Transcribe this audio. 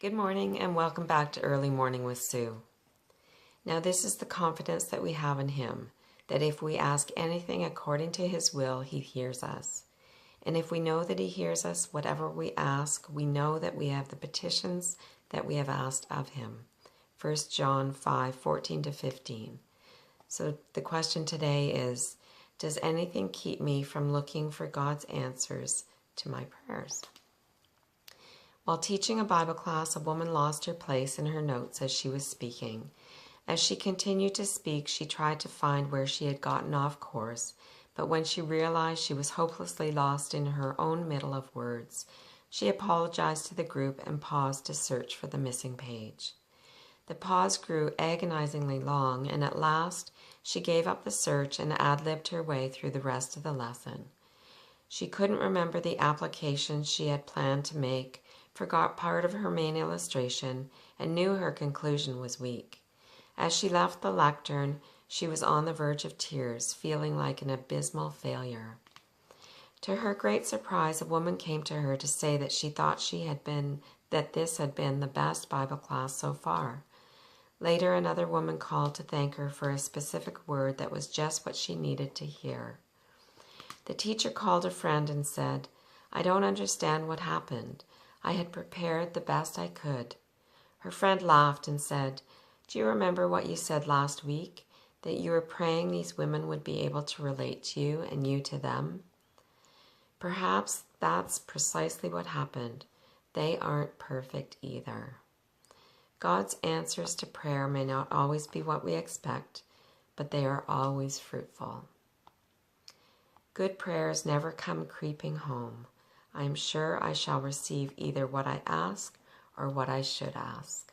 Good morning and welcome back to Early Morning with Sue. Now this is the confidence that we have in Him, that if we ask anything according to His will, He hears us. And if we know that He hears us, whatever we ask, we know that we have the petitions that we have asked of Him. 1 John 5:14-15. So the question today is, does anything keep me from looking for God's answers to my prayers? While teaching a Bible class, a woman lost her place in her notes as she was speaking. As she continued to speak, she tried to find where she had gotten off course, but when she realized she was hopelessly lost in her own middle of words, she apologized to the group and paused to search for the missing page. The pause grew agonizingly long, and at last she gave up the search and ad-libbed her way through the rest of the lesson. She couldn't remember the applications she had planned to make, forgot part of her main illustration, and knew her conclusion was weak. As she left the lectern, she was on the verge of tears, feeling like an abysmal failure. To her great surprise, a woman came to her to say that she thought that this had been the best Bible class so far. Later, another woman called to thank her for a specific word that was just what she needed to hear. The teacher called a friend and said, "I don't understand what happened. I had prepared the best I could." Her friend laughed and said, "Do you remember what you said last week? That you were praying these women would be able to relate to you and you to them?" Perhaps that's precisely what happened. They aren't perfect either. God's answers to prayer may not always be what we expect, but they are always fruitful. Good prayers never come creeping home. I am sure I shall receive either what I ask or what I should ask.